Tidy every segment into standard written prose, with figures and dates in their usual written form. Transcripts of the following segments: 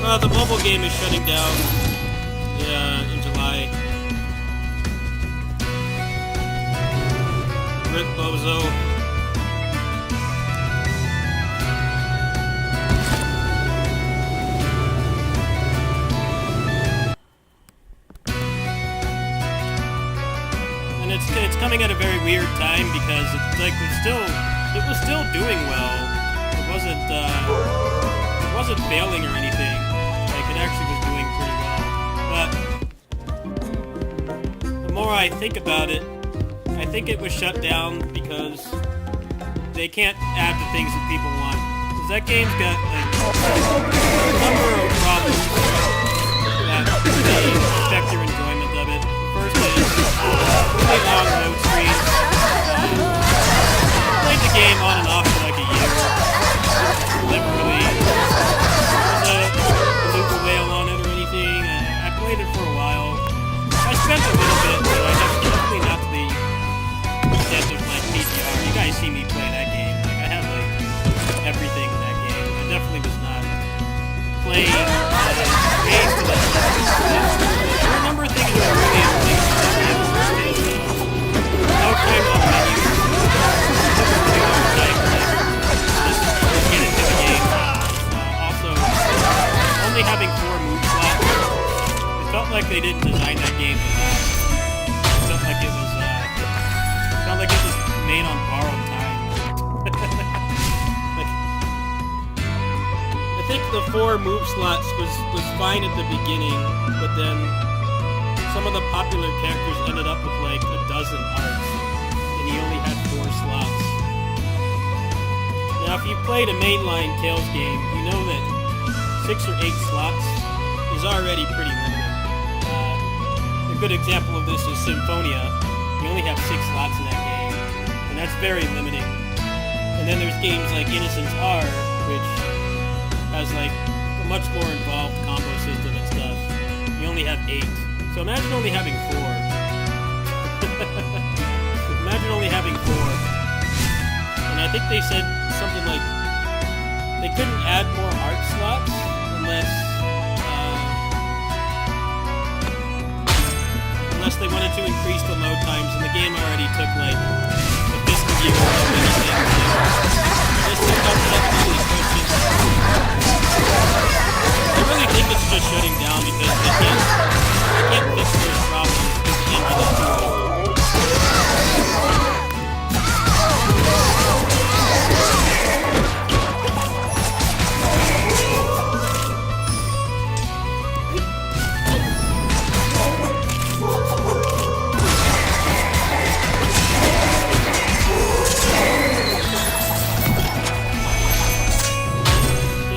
The mobile game is shutting down. Yeah, in July. Rip Bozo. And it's coming at a very weird time because it's like it was still doing well. It wasn't failing or anything. Like it actually was doing pretty well. But the more I think about it, I think it was shut down because they can't add the things that people want. Because that game's got like a number of problems that affect your enjoyment of it. The first is really long load screens. Played the game on and off for like a year. Never really was a beluga whale on it or anything. I played it for a while. I spent a little bit, but I definitely not to the extent of like PTR. You guys see me play that game. Like I have like everything in that game. I definitely was not playing games to that level. There were a number of things that were really interesting about the game. First is no time on the menu. Really long time just get into the game. Also, only having 4 move slots. It felt like they didn't design that game. It felt like it was made on borrowed time. Like, I think the 4 move slots was fine at the beginning, but then some of the popular characters ended up with like a dozen arts, and he only had 4 slots. Now, if you played a mainline Tales game, you know that 6 or 8 slots is already pretty limited. A good example of this is Symphonia. You only have 6 slots in that game, and that's very limiting. And then there's games like Innocence R, which has like a much more involved combo system and stuff. You only have 8. So imagine only having 4. Imagine only having 4. And I think they said something like they couldn't add more art slots unless they wanted to increase the load times, and the game already took like the fiscal year or anything. This is comes up to these questions. I really think it's just shutting down because they can't fix those problems because the engine is too old.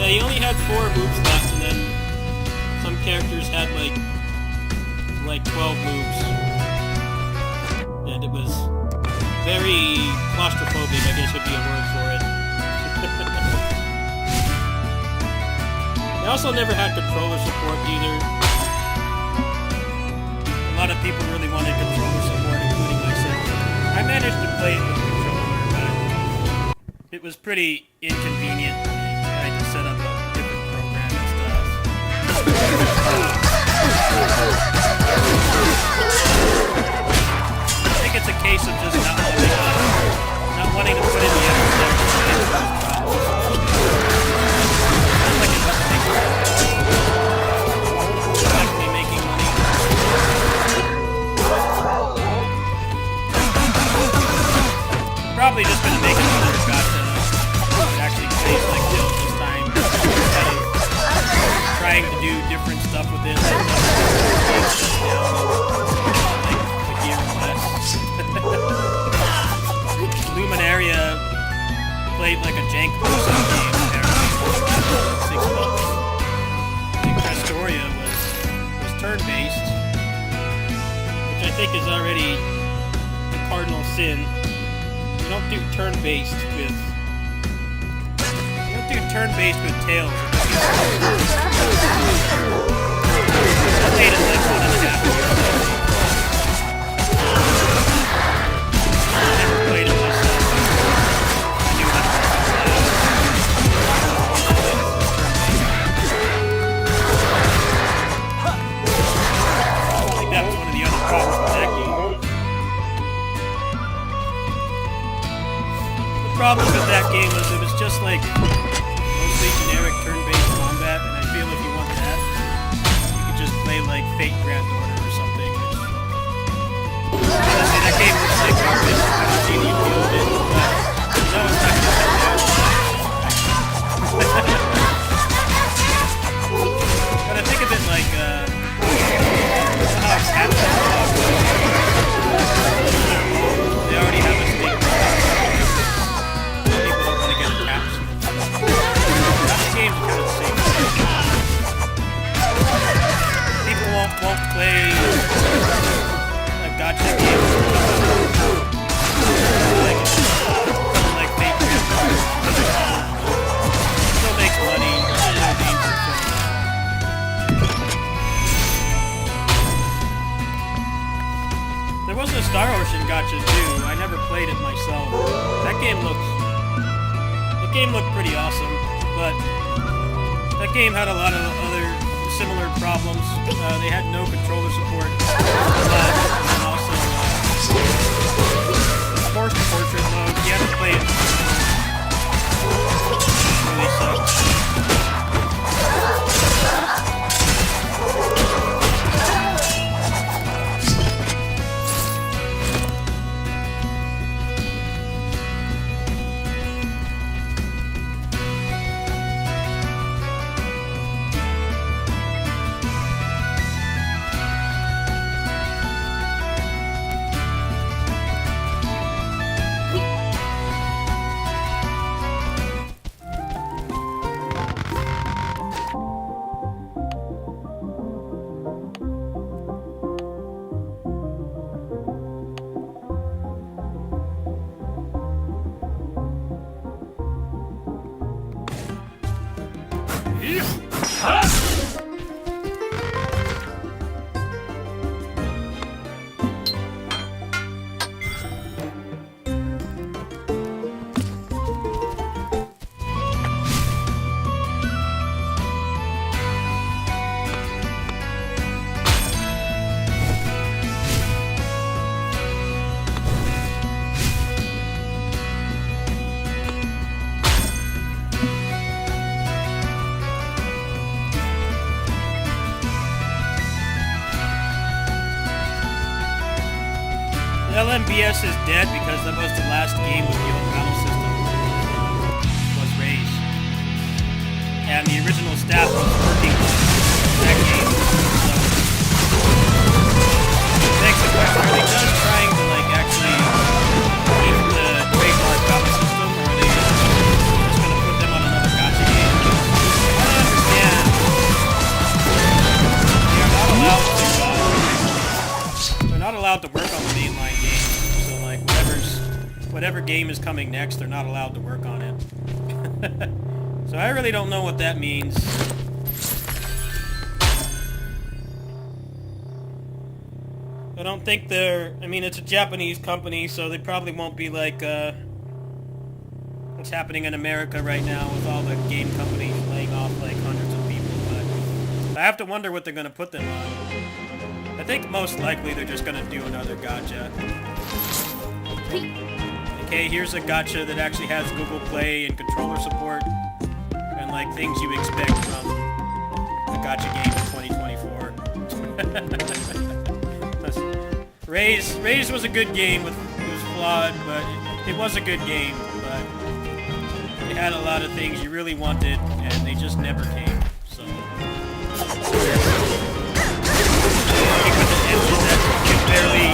He only had 4 move slots, and then some characters had like 12 moves, and it was very claustrophobic, I guess would be a word for it. They also never had controller support either. A lot of people really wanted controller support, including myself. I managed to play it with a controller, but it was pretty inconvenient. I had to set up a different program and stuff. I think it's a case of just not wanting to put in the effort to fix those problems. Sounds like it doesn't make sense. Definitely making money. Probably just gonna make another gotcha that actually plays like Tales this time, instead of trying to do different stuff with it, like a year or less. Luminaria played like a jank Ubisoft game, apparently, for 6 months. I think Crestoria was turn-based, which I think is already a cardinal sin. You don't do turn-based with Tales. I played it like 1.5 years. I never played it myself. I knew how to play it. problem with that game was it was just like mostly generic turn-based combat, and I feel if you want that, you could just play like Fate Grand Order or something. Honestly, that game looks like garbage. I don't see the appeal of it, but no, it's not gonna come down. But I think of it like, how Captain Log was. They already have a stake. People don't want to get attached. This game's kind of the same. People won't play a gacha game. Like Fate Grand Order. Still makes money. Still no games for fun. There was a Star Ocean gacha too. I never played it myself. That game looked pretty awesome, but that game had a lot of other similar problems. They had no controller support, and also forced portrait mode. You had to play it. It really sucked. LMBS is dead because that was the last game with the old battle system. Was raised. And the original staff was working on that game. So next question, are they done trying to like actually keep the trademark battle system, or are they just gonna put them on another gacha game? I don't understand. They're not allowed to work on the mainline game. So like whatever game is coming next, they're not allowed to work on it. So I really don't know what that means. I don't think I mean, it's a Japanese company, so they probably won't be like, what's happening in America right now with all the game companies laying off like hundreds of people, but I have to wonder what they're gonna put them on. I think most likely they're just gonna do another gacha. Okay, here's a gacha that actually has Google Play and controller support, and like things you expect from a gacha game in 2024. Raze was a good game. It was flawed, but it was a good game. But it had a lot of things you really wanted, and they just never came. So. With an engine that can barely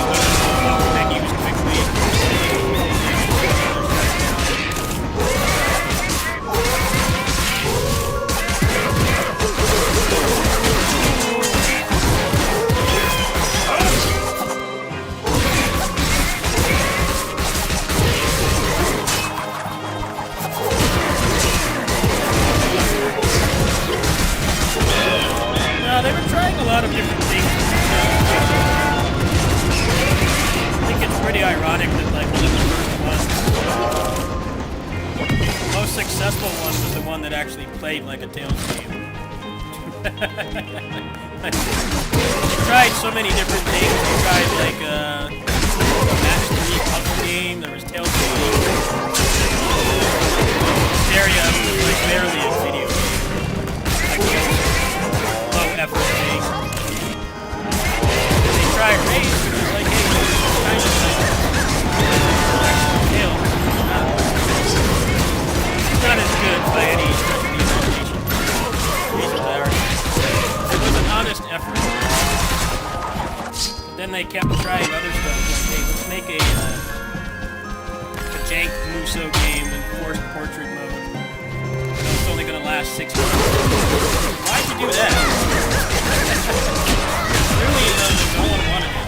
load menus quickly. No, they were trying a lot of different things. I think it's pretty ironic that like one of the first ones, the most successful one was the one that actually played like a Tales game. They tried so many different things. They tried like a match 3 puzzle game. There was Tales game. area was like barely a video game. Like low effort thing. They tried Rage, but it was like, hey, kind of like kill. It's not as good by any stretch of the imagination. Reasons I already said. It was an honest effort. But then they kept trying other stuff. Like, hey, let's make a jank Muso game in forced portrait mode. It's only gonna last 6 months. Why'd you do that? Clearly, no one wanted it.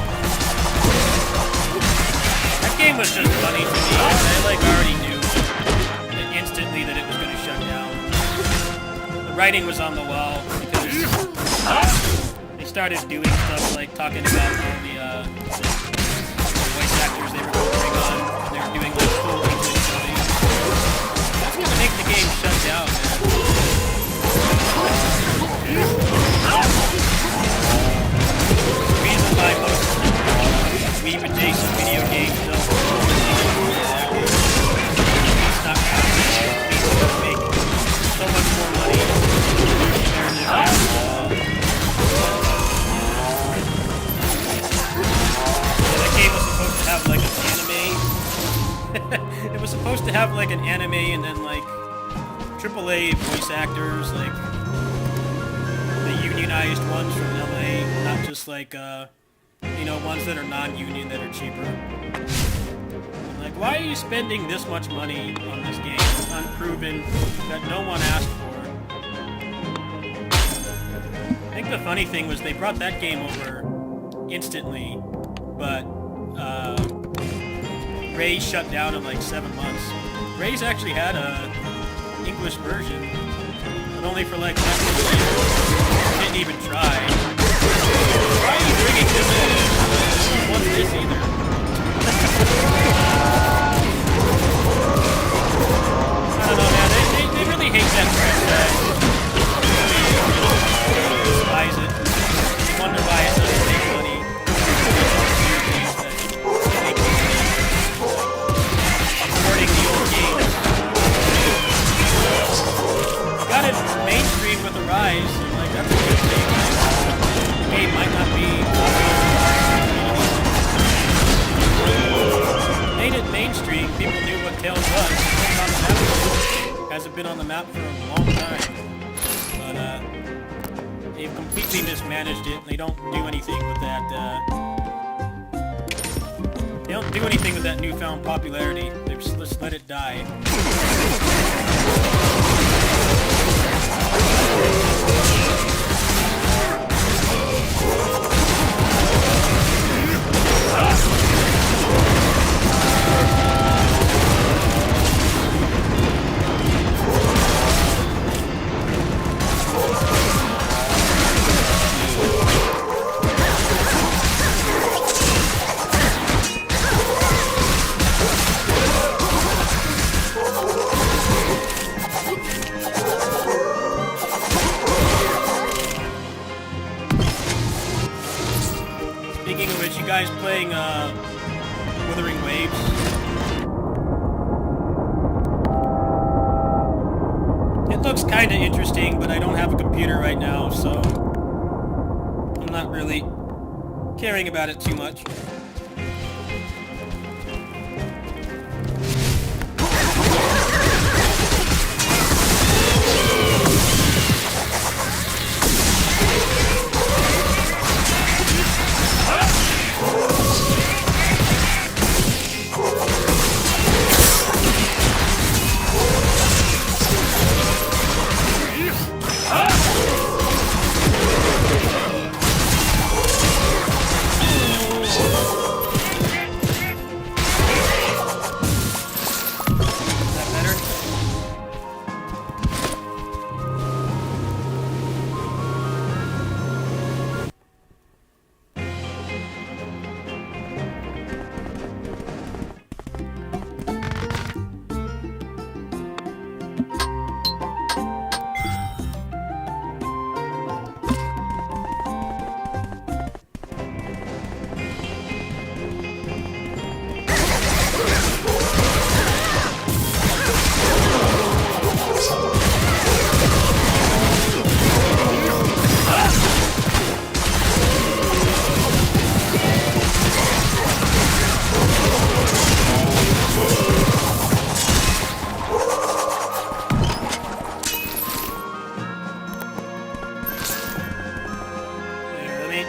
That game was just funny to me. I like already knew instantly that it was gonna shut down. The writing was on the wall because they started doing stuff like talking about all the voice actors they were going to bring on. They were doing like full English dubbing. That's gonna make the game shut down, man. The reason why most Weeb adjacent video games don't stop to make so much more money. That game was supposed to have like an anime. It was supposed to have like an anime and then like AAA voice actors, like the unionized ones from LA, not just like you know, ones that are non-union that are cheaper. Like, why are you spending this much money on this game? It's unproven, that no one asked for. I think the funny thing was they brought that game over instantly, but Ray's shut down in like 7 months. Ray's actually had a English version, but only for like less than a year. Didn't even try. Why are you bringing this in? I don't want this either. I don't know, man. They really hate that franchise. They despise it. They wonder why it doesn't make money. Supporting the old games. Got it mainstream with the Rise, and like that's a good thing. The game might not be made it mainstream. People knew what Tales was. Hasn't been on the map for a long time, but they've completely mismanaged it. And they don't do anything with that. They don't do anything with that newfound popularity. They just let it die. Speaking of which, you guys playing Wuthering Waves? It looks kinda interesting, but I don't have a computer right now, so I'm not really caring about it too much.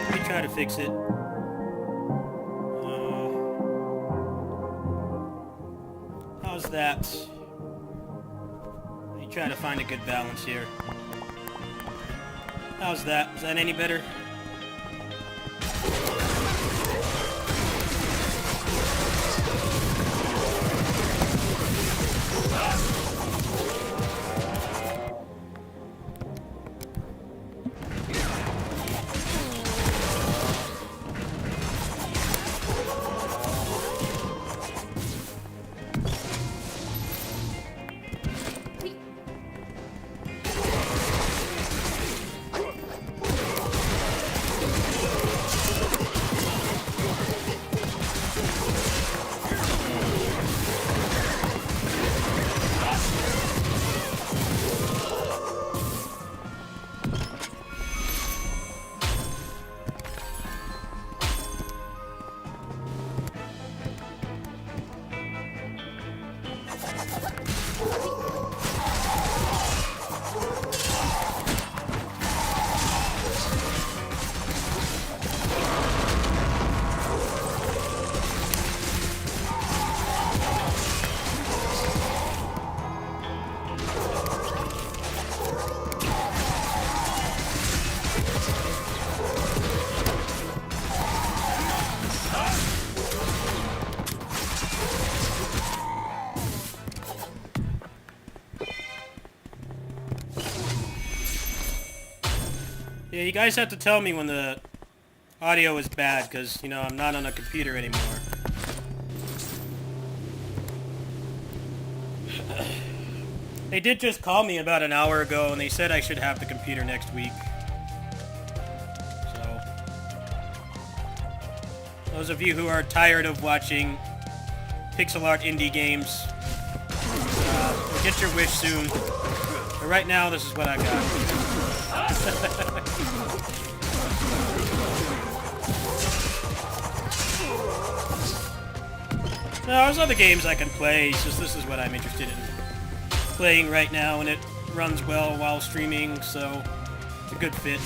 Let me try to fix it. How's that? Let me try to find a good balance here. How's that? Is that any better? Yeah, you guys have to tell me when the audio is bad, because, you know, I'm not on a computer anymore. They did just call me about an hour ago, and they said I should have the computer next week. So, those of you who are tired of watching pixel art indie games, get your wish soon. But right now, this is what I got. No, there's other games I can play, it's just this is what I'm interested in playing right now, and it runs well while streaming, so it's a good fit.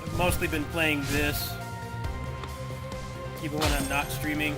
I've mostly been playing this, even when I'm not streaming.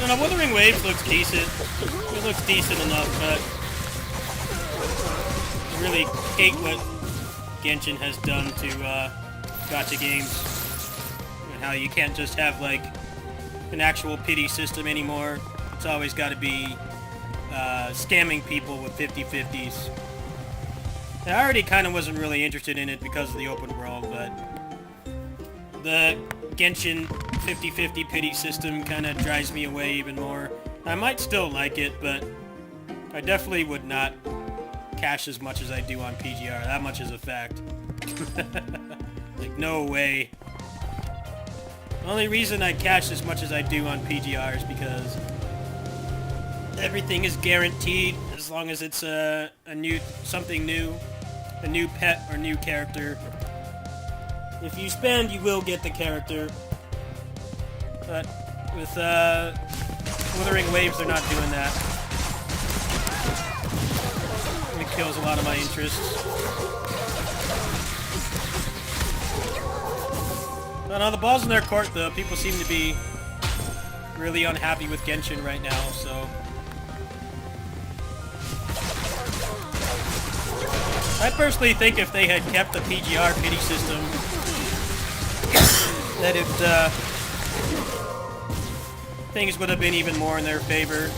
don't know, Wuthering Waves looks decent. It looks decent enough, but I really hate what Genshin has done to gacha games. And how you can't just have, like, an actual pity system anymore. It's always got to be scamming people with 50-50s. I already kind of wasn't really interested in it because of the open world, but the Genshin 50-50 pity system kind of drives me away even more. I might still like it, but I definitely would not cash as much as I do on PGR. That much is a fact. Like, no way. The only reason I cash as much as I do on PGR is because everything is guaranteed as long as it's something new, a new pet or new character. If you spend, you will get the character. But with Wuthering Waves, they're not doing that. It kills a lot of my interest. I don't know, the ball's in their court though. People seem to be really unhappy with Genshin right now, so I personally think if they had kept the PGR pity system, that things would have been even more in their favor.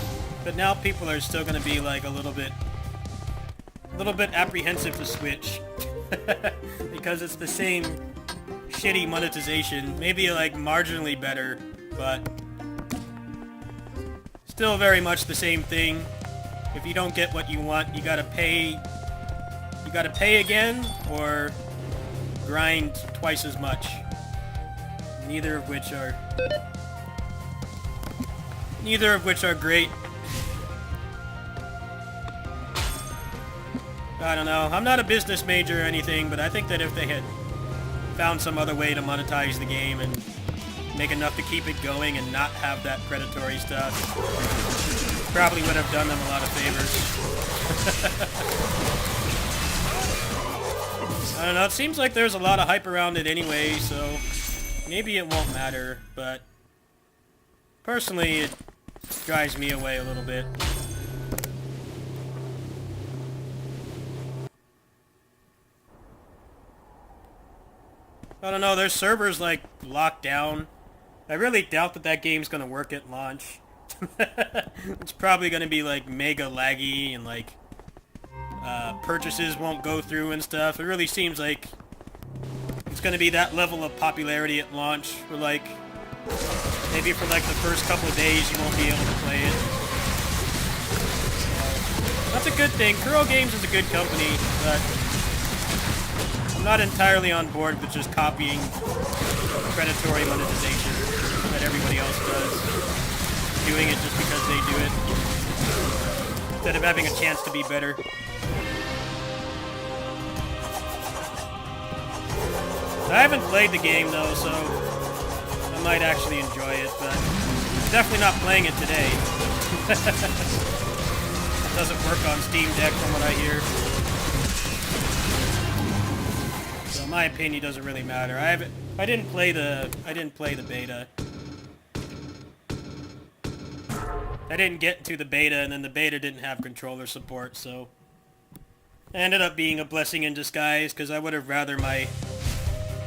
But now people are still going to be like a little bit apprehensive to switch because it's the same shitty monetization, maybe like marginally better, but still very much the same thing. If you don't get what you want, you gotta pay again or grind twice as much. Neither of which are great. I don't know. I'm not a business major or anything, but I think that if they had found some other way to monetize the game and make enough to keep it going and not have that predatory stuff, probably would have done them a lot of favors. I don't know, it seems like there's a lot of hype around it anyway, so maybe it won't matter, but personally it drives me away a little bit. I don't know, their servers like locked down. I really doubt that game's gonna work at launch. It's probably gonna be like mega laggy and like purchases won't go through and stuff. It really seems like it's gonna be that level of popularity at launch for like maybe for like the first couple of days you won't be able to play it. So, that's a good thing. Kuro Games is a good company, but I'm not entirely on board with just copying predatory monetization that everybody else does. Doing it just because they do it. Instead of having a chance to be better. I haven't played the game though, so I might actually enjoy it, but I'm definitely not playing it today. It doesn't work on Steam Deck from what I hear. So my opinion doesn't really matter. I didn't play the beta. I didn't get to the beta, and then the beta didn't have controller support, so it ended up being a blessing in disguise, because I would have rather my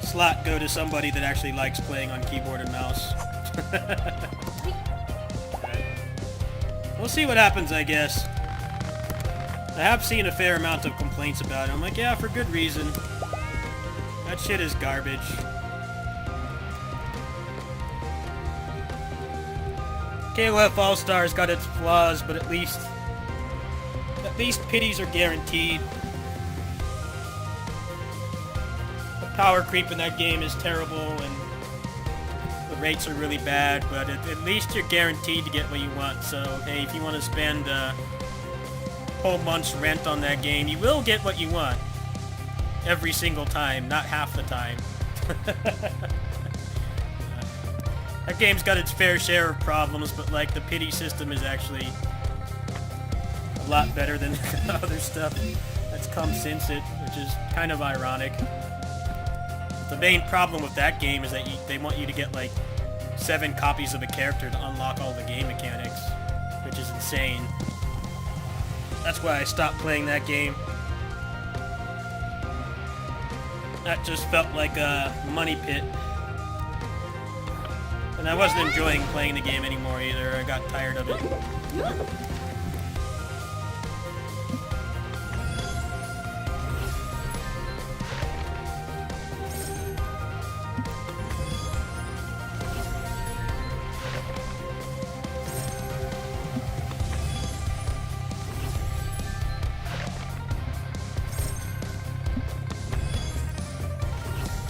slot go to somebody that actually likes playing on keyboard and mouse. We'll see what happens, I guess. I have seen a fair amount of complaints about it. I'm like, yeah, for good reason. That shit is garbage. KOF All-Stars got its flaws, but at least pities are guaranteed. The power creep in that game is terrible, and the rates are really bad, but at least you're guaranteed to get what you want. So, hey, if you want to spend a whole month's rent on that game, you will get what you want. Every single time, not half the time. That game's got its fair share of problems, but like the pity system is actually a lot better than other stuff that's come since it, which is kind of ironic. The main problem with that game is that they want you to get like 7 copies of a character to unlock all the game mechanics, which is insane. That's why I stopped playing that game. That just felt like a money pit. And I wasn't enjoying playing the game anymore either. I got tired of it.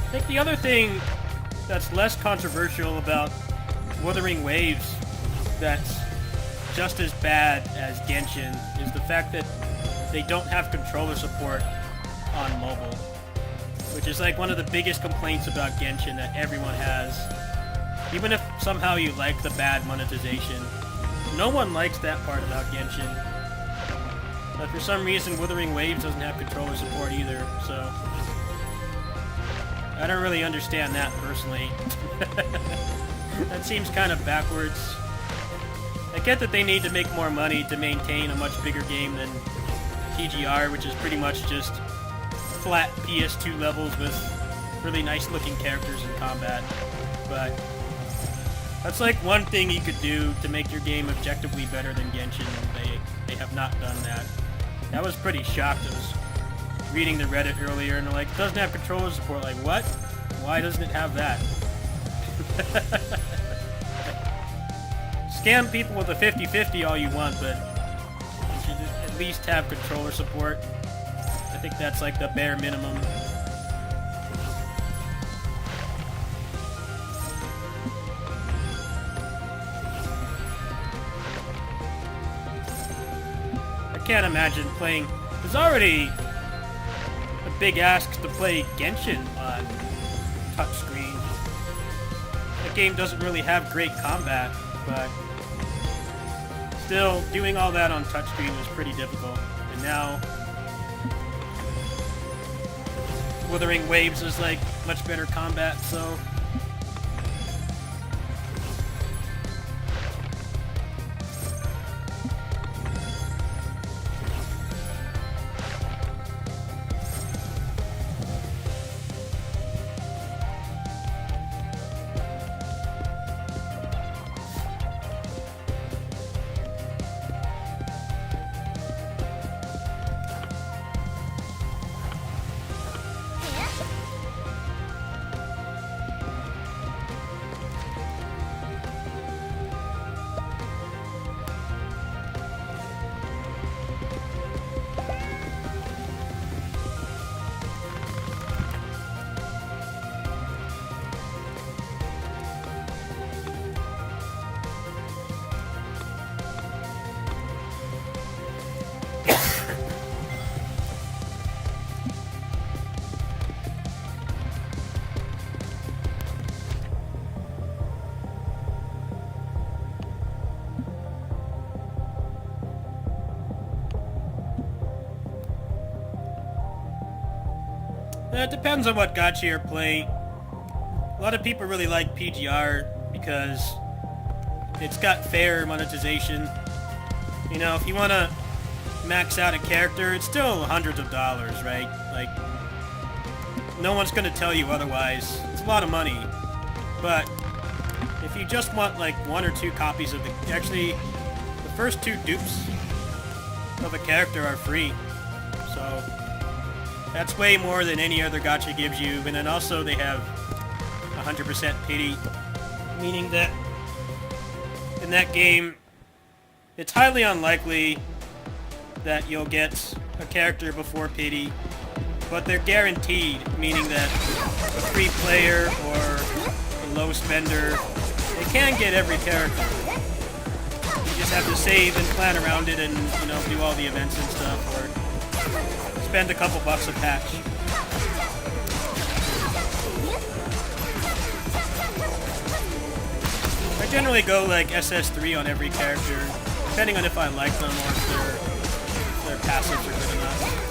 I think the other thing that's less controversial about Wuthering Waves that's just as bad as Genshin is the fact that they don't have controller support on mobile, which is like one of the biggest complaints about Genshin that everyone has. Even if somehow you like the bad monetization, no one likes that part about Genshin. But for some reason, Wuthering Waves doesn't have controller support either, so I don't really understand that personally. That seems kind of backwards. I get that they need to make more money to maintain a much bigger game than TGR, which is pretty much just flat PS2 levels with really nice looking characters in combat. But that's like one thing you could do to make your game objectively better than Genshin, and they have not done that. I was pretty shocked. I was reading the Reddit earlier, and they're like, it doesn't have controller support. Like, what? Why doesn't it have that? Scam people with a 50-50 all you want, but you should at least have controller support. I think that's like the bare minimum. I can't imagine playing... There's already a big ask to play Genshin on touchscreen. The game doesn't really have great combat, but still, doing all that on touchscreen was pretty difficult. And now, Wuthering Waves is like much better combat, so... It depends on what gacha you're playing. A lot of people really like PGR because it's got fair monetization. You know, if you want to max out a character, it's still hundreds of dollars, right? Like, no one's going to tell you otherwise. It's a lot of money. But if you just want like 1 or 2 copies of the... Actually, the first 2 dupes of a character are free. So that's way more than any other gacha gives you. And then also they have 100% pity, meaning that in that game, it's highly unlikely that you'll get a character before pity, but they're guaranteed, meaning that a free player or a low spender, they can get every character. You just have to save and plan around it and, you know, do all the events and stuff, or spend a couple bucks a patch. I generally go like SS3 on every character, depending on if I like them or if their passives are good enough.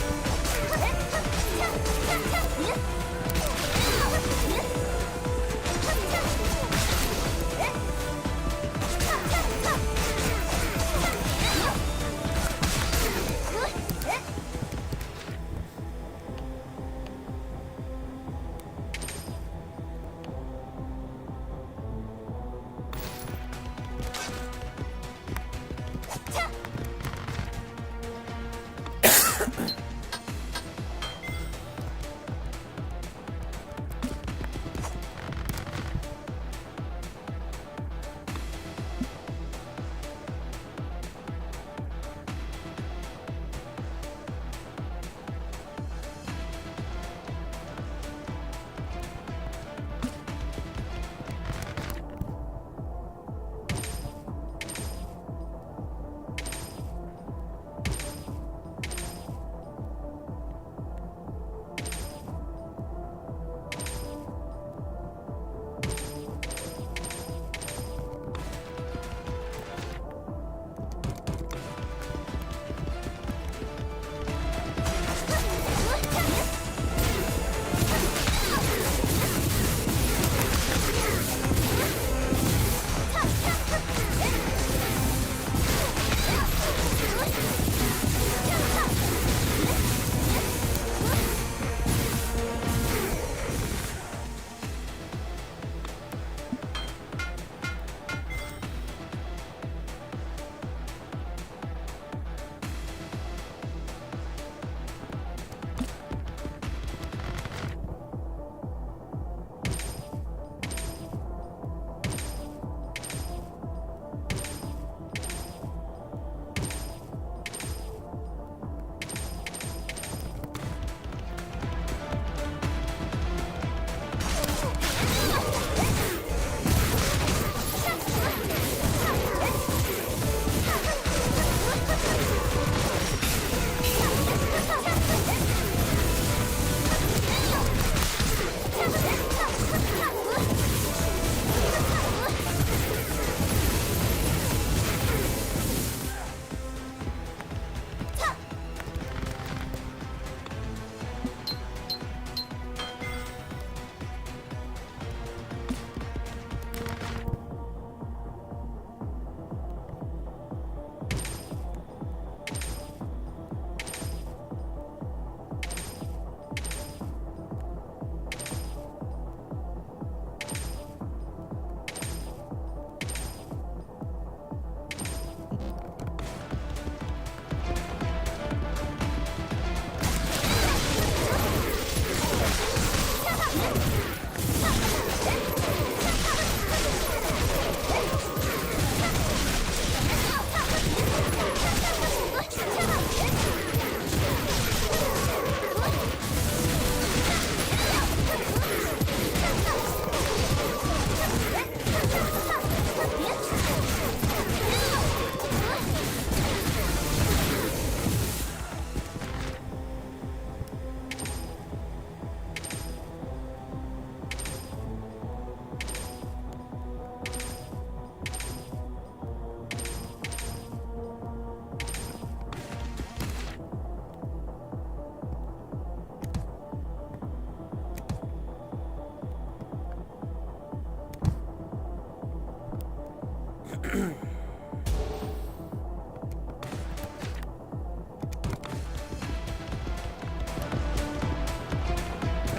I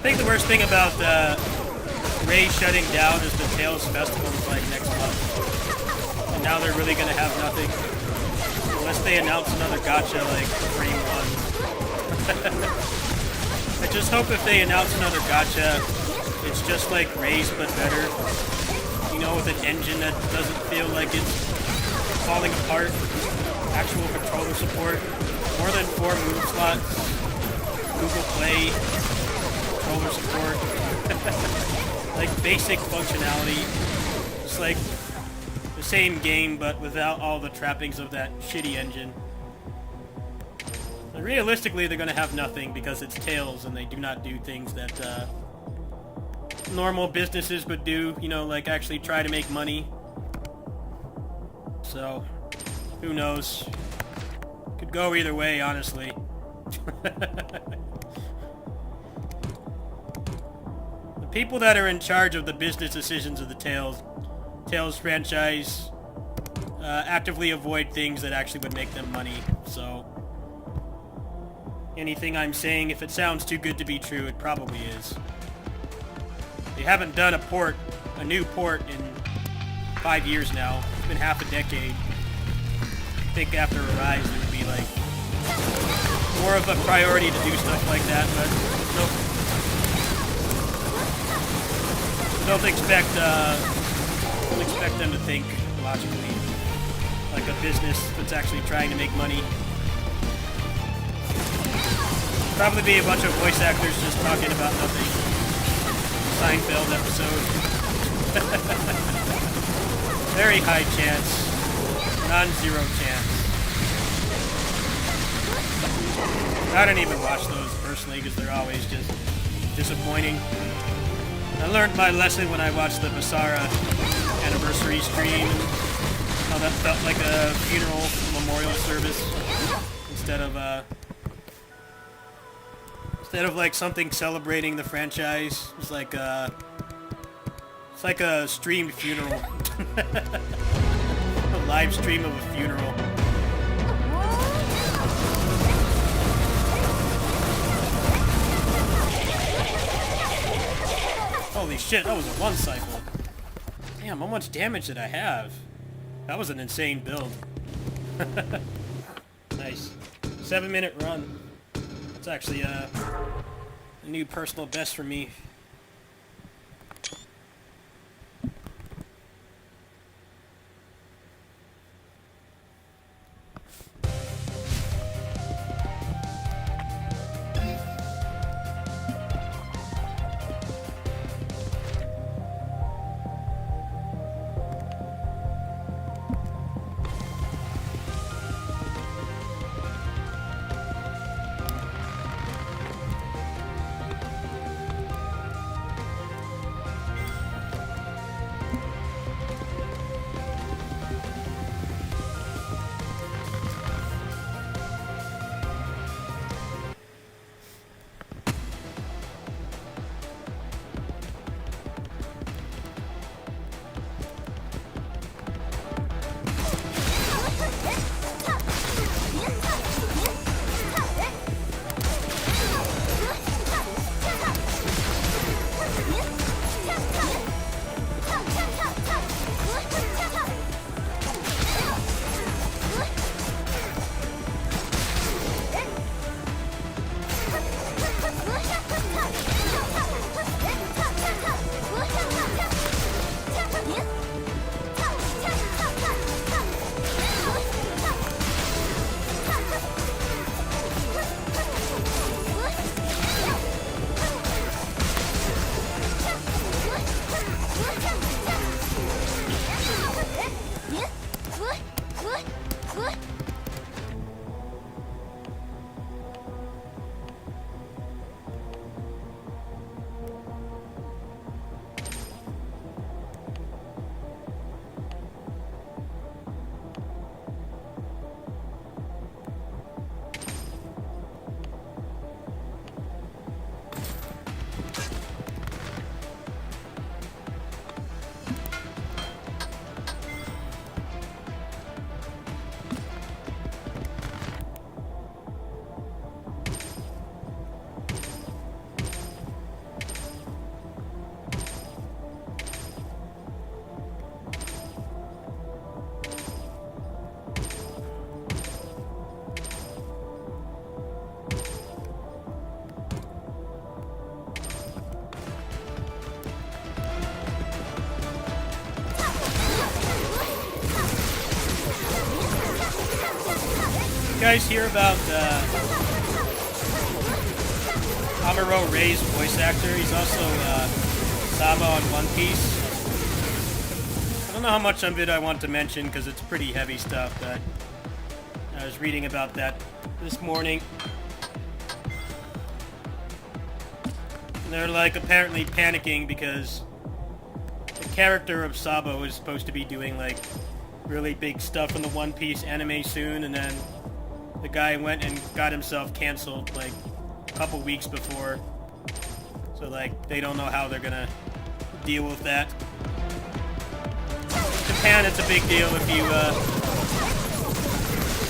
think the worst thing about Ray shutting down is the Tales Festival is like next month. And now they're really gonna have nothing. Unless they announce another gacha like Frame 1. I just hope if they announce another gacha, it's just like Ray's but better. You know, with an engine that doesn't feel like it's falling apart. Actual controller support. More than 4 move slots. Google Play. Controller support. Like basic functionality. Just like the same game but without all the trappings of that shitty engine. And realistically they're gonna have nothing because it's Tales and they do not do things that normal businesses would do, you know, like actually try to make money. So, who knows? Could go either way, honestly. The people that are in charge of the business decisions of the Tales franchise actively avoid things that actually would make them money. So, anything I'm saying, if it sounds too good to be true, it probably is. They haven't done a new port in 5 years now. It's been half a decade. I think after Arise it would be like more of a priority to do stuff like that, but don't expect them to think logically like a business that's actually trying to make money. Probably be a bunch of voice actors just talking about nothing. Seinfeld episode. Very high chance. Non-zero chance. I don't even watch those personally because they're always just disappointing. I learned my lesson when I watched the Basara anniversary stream. How that felt like a funeral memorial service instead of like something celebrating the franchise. It's like a streamed funeral. A live stream of a funeral. Holy shit, that was a 1 cycle. Damn, how much damage did I have? That was an insane build. Nice. 7-minute run. That's actually a new personal best for me. You guys hear about Amuro Ray's voice actor? He's also Saba on One Piece. I don't know how much of it I want to mention because it's pretty heavy stuff, but I was reading about that this morning. And they're like apparently panicking because the character of Sabo is supposed to be doing like really big stuff in the One Piece anime soon, and then the guy went and got himself canceled like a couple weeks before. So like they don't know how they're gonna deal with that. In Japan, it's a big deal if you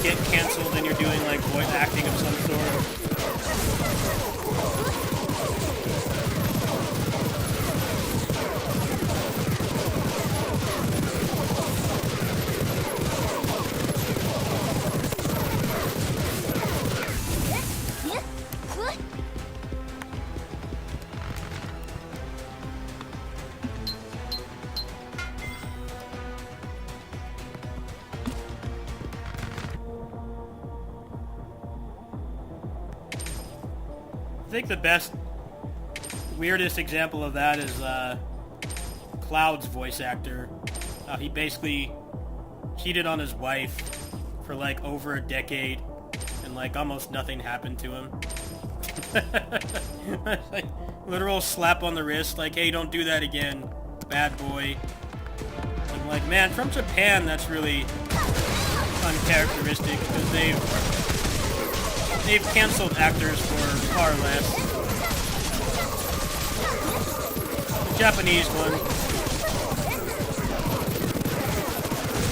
get canceled and you're doing like voice acting of some sort. I think the best, weirdest example of that is Cloud's voice actor. He basically cheated on his wife for like over a decade, and like almost nothing happened to him. Like, literal slap on the wrist, like, hey, don't do that again, bad boy. I'm like, man, from Japan, that's really uncharacteristic because they've canceled actors for far less. The Japanese one.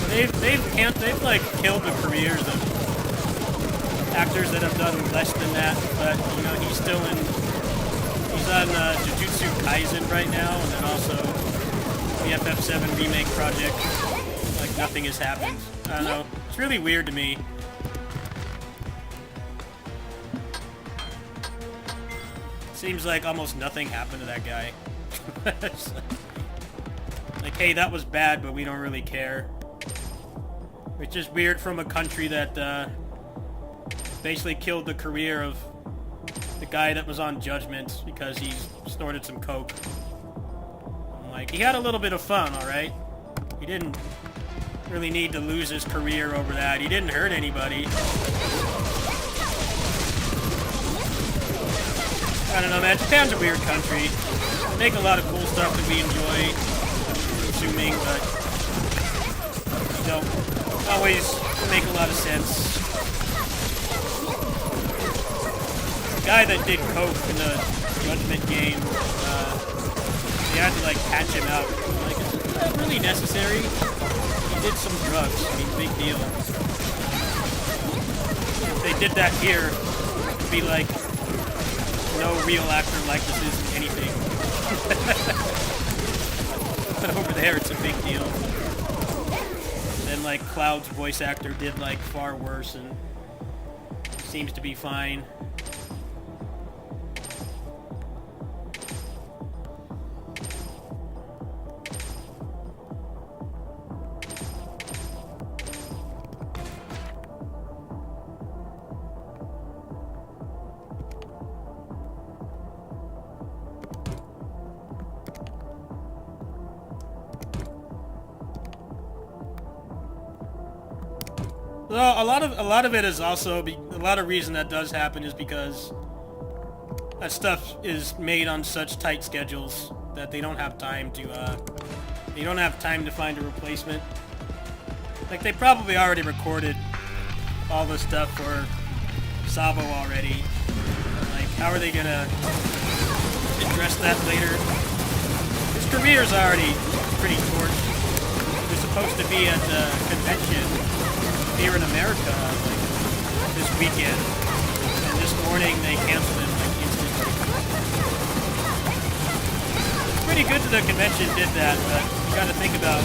They've like killed the careers of actors that have done less than that, but you know he's on Jujutsu Kaisen right now, and then also the FF7 remake project. Like nothing has happened. I don't know. It's really weird to me. Seems like almost nothing happened to that guy. Like, hey, that was bad, but we don't really care. Which is weird from a country that basically killed the career of the guy that was on Judgment because he snorted some coke. I'm like, he had a little bit of fun, alright? He didn't really need to lose his career over that. He didn't hurt anybody. I don't know, man. Japan's a weird country. They make a lot of cool stuff that we enjoy consuming, but they don't always make a lot of sense. The guy that did coke in the Judgment game, they had to like patch him out. Like, is that really necessary? He did some drugs. I mean, big deal. If they did that here, it'd be like no real actor like this isn't anything. But over there, it's a big deal. Then, like, Cloud's voice actor did, like, far worse and seems to be fine. Well, a lot of it is also a lot of reason that does happen is because that stuff is made on such tight schedules that they don't have time to find a replacement. Like, they probably already recorded all the stuff for Sabo already. Like, how are they gonna address that later? His career's already pretty torched. He was supposed to be at the convention here in America, like, this weekend, and this morning they canceled it, like, instantly. It's pretty good that the convention did that, but you gotta think about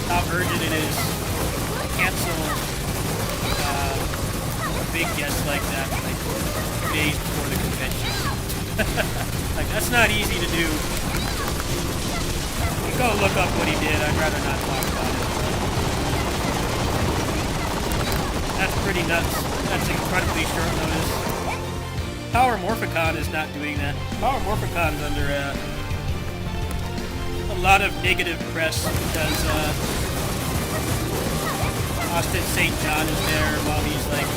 how urgent it is to cancel a big guest like that, like, 2 days before the convention. Like, that's not easy to do. You go look up what he did, I'd rather not talk about it. That's pretty nuts. That's incredibly short notice. Power Morphicon is not doing that. Power Morphicon's under a lot of negative press because Austin St. John is there while he's like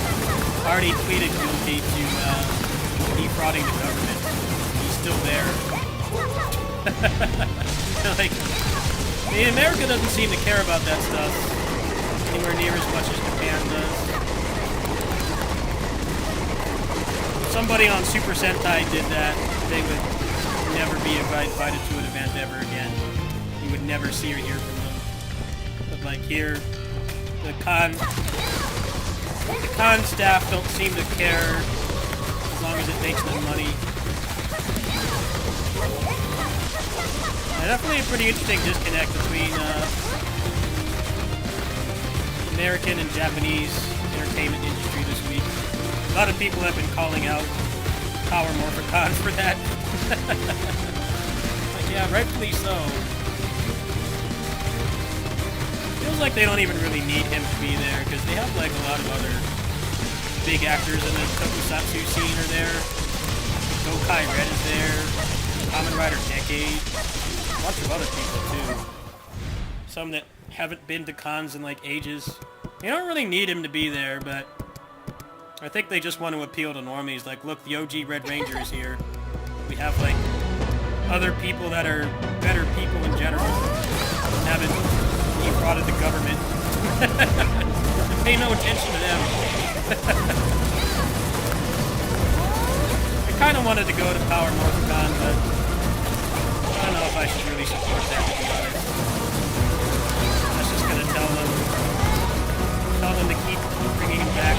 already pleaded guilty to defrauding the government. He's still there. Like, I mean, America doesn't seem to care about that stuff anywhere near as much as Japan does. If somebody on Super Sentai did that, they would never be invited to an event ever again. You would never see or hear from them. But like here, the con staff don't seem to care as long as it makes them money. Definitely a pretty interesting disconnect between American and Japanese entertainment industry this week. A lot of people have been calling out Power Morphicon for that. Like, yeah, rightfully so. Feels like they don't even really need him to be there because they have like a lot of other big actors in the tokusatsu scene are there. Gokai Red is there. Kamen Rider Decade. A bunch of other people too. Some that haven't been to cons in like ages. You don't really need him to be there, but I think they just want to appeal to normies. Like, look, the OG Red Ranger is here. We have like other people that are better people in general. Haven't defrauded the government. Pay no attention to them. I kind of wanted to go to Power Morphicon, but I don't know if I should really support that, to be honest. I was just gonna tell them to keep bringing him back.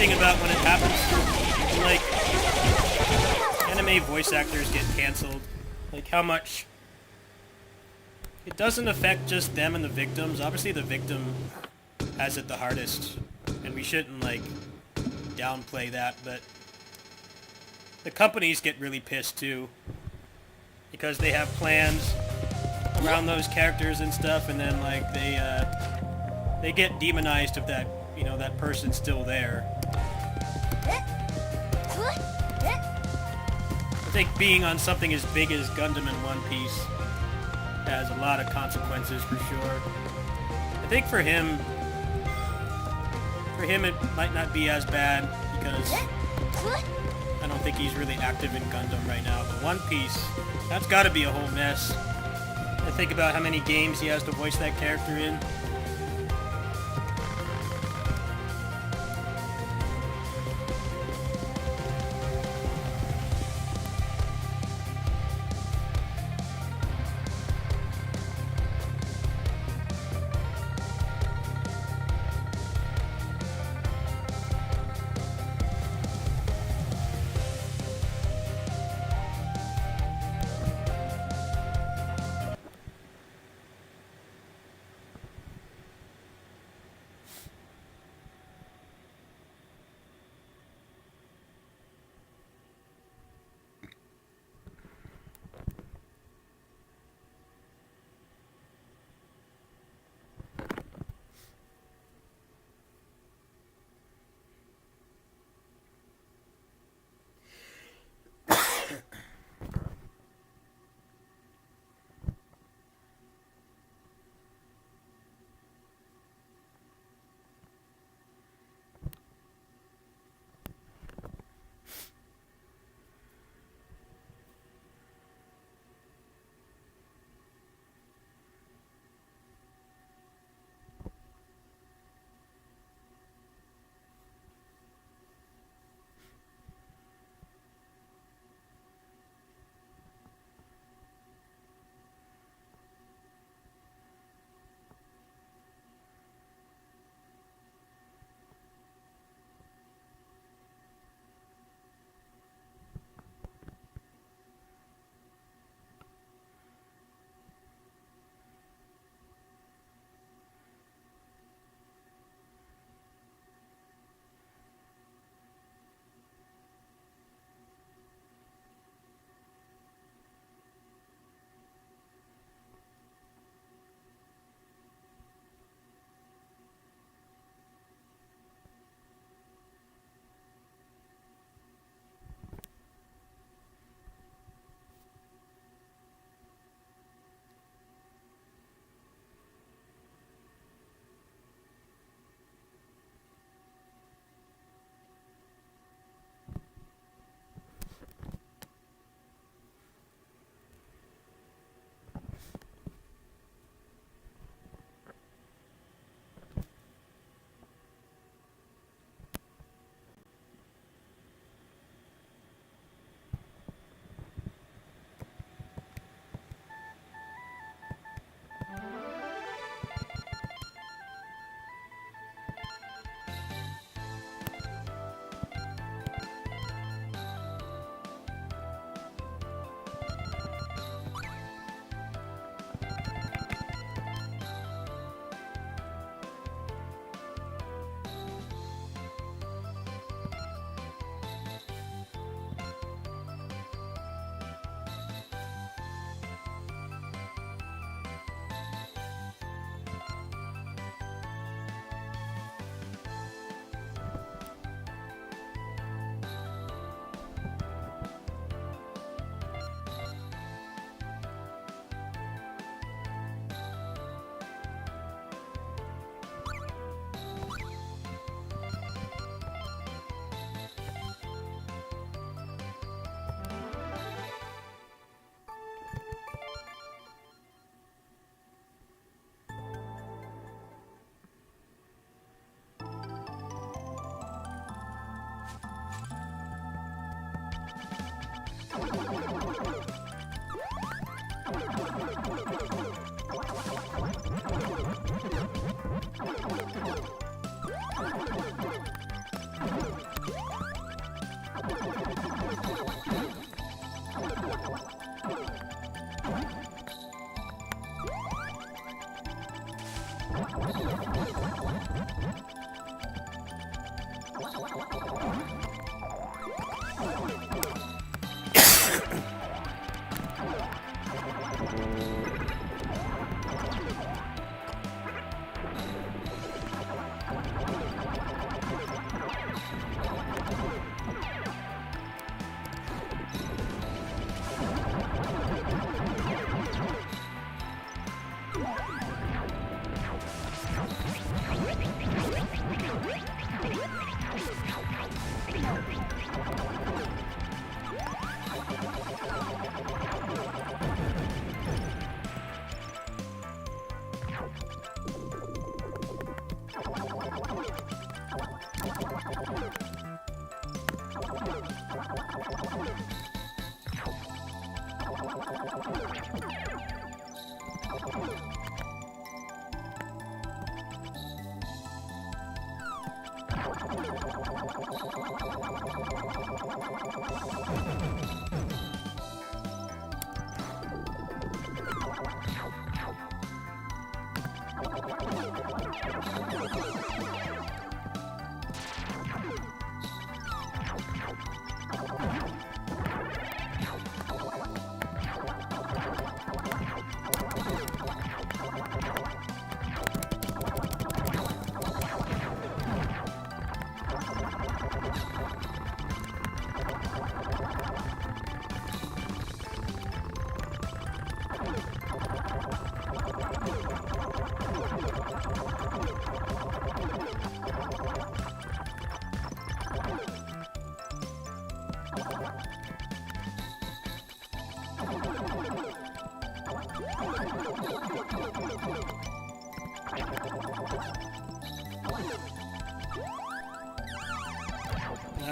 About when it happens, like, anime voice actors get canceled, like how much it doesn't affect just them and the victims. Obviously the victim has it the hardest, and we shouldn't like downplay that, but the companies get really pissed too because they have plans around those characters and stuff, and then like they get demonized if that, you know, that person's still there. I think being on something as big as Gundam and One Piece has a lot of consequences for sure. I think for him it might not be as bad because I don't think he's really active in Gundam right now. But One Piece, that's got to be a whole mess. I think about how many games he has to voice that character in.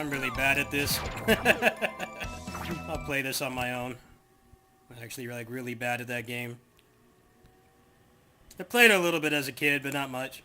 I'm really bad at this. I'll play this on my own. I'm actually like really bad at that game. I played a little bit as a kid, but not much.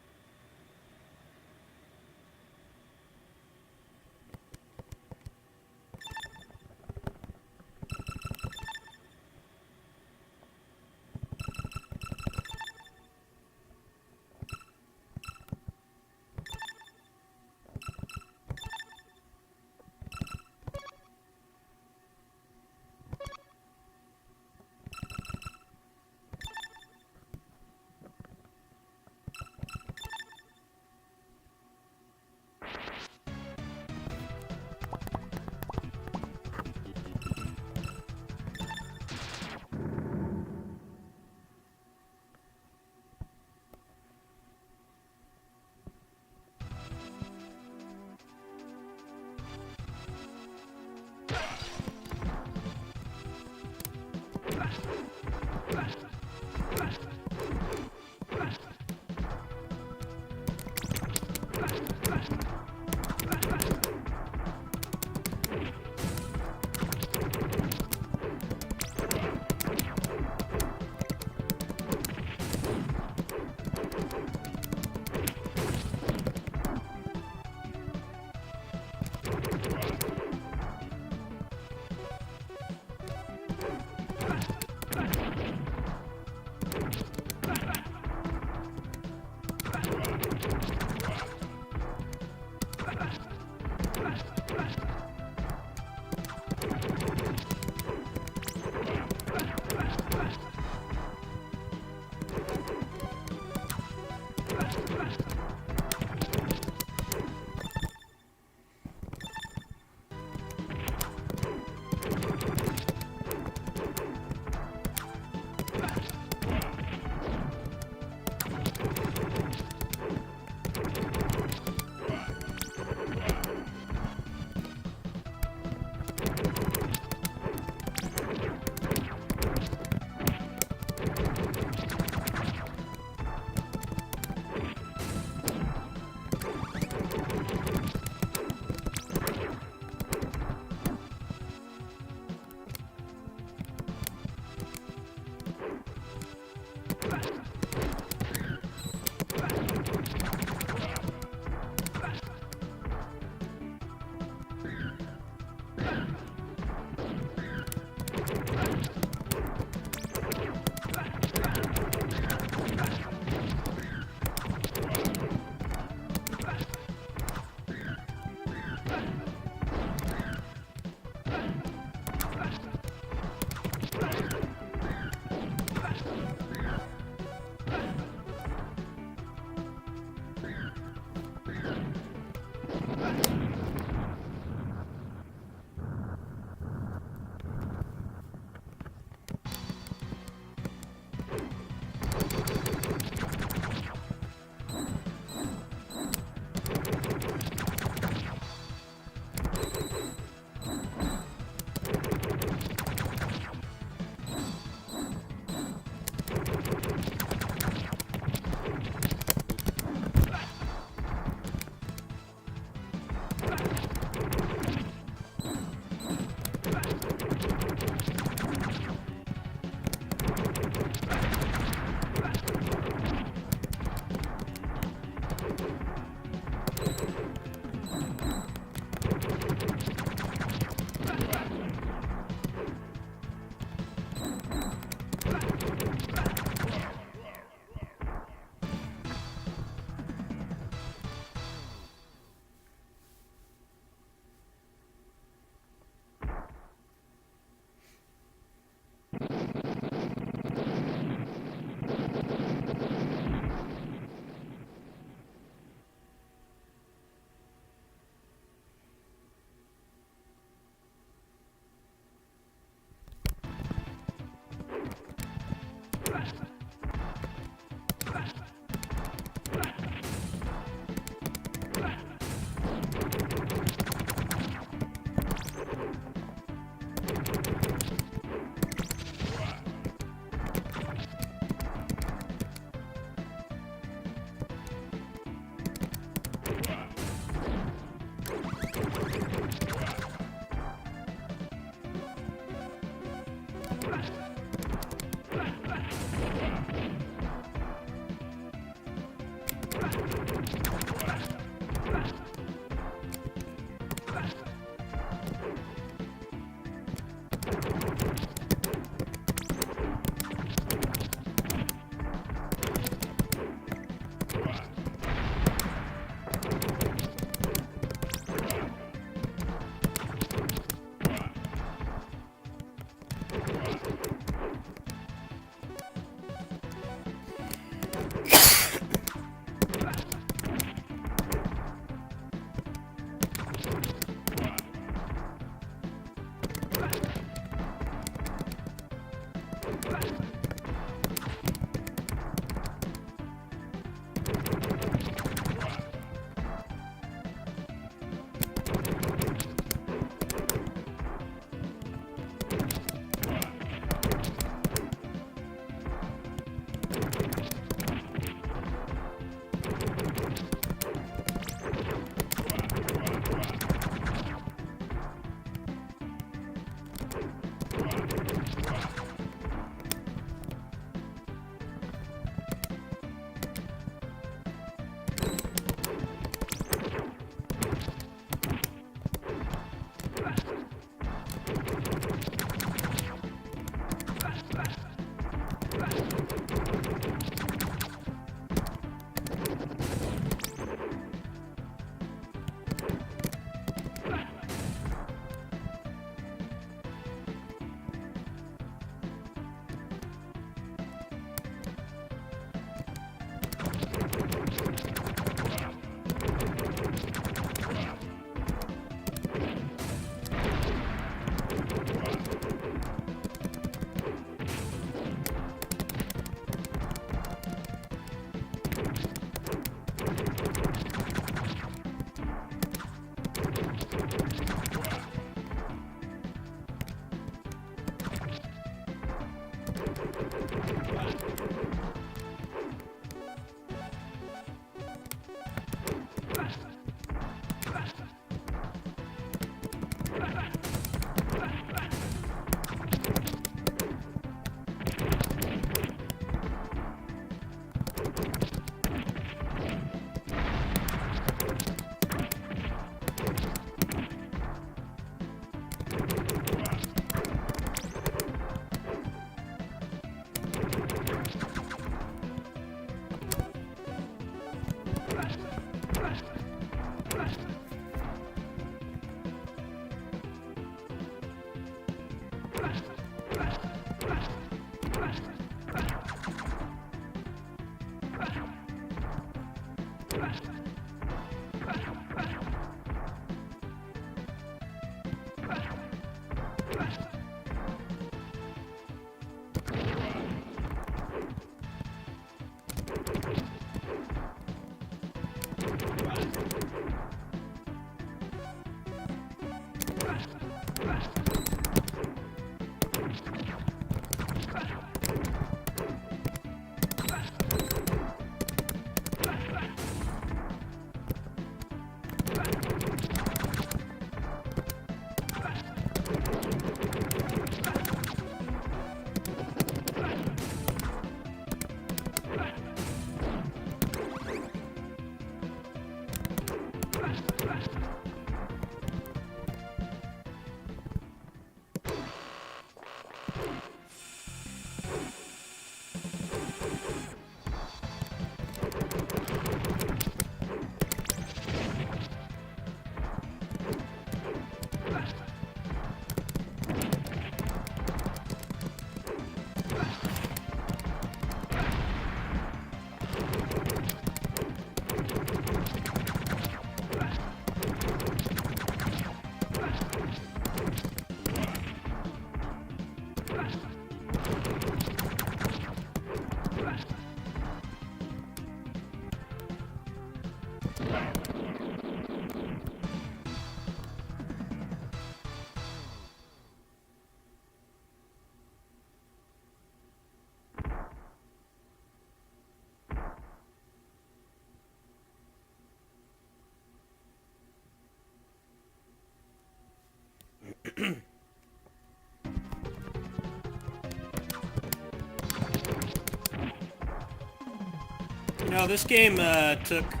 You know, this game took... How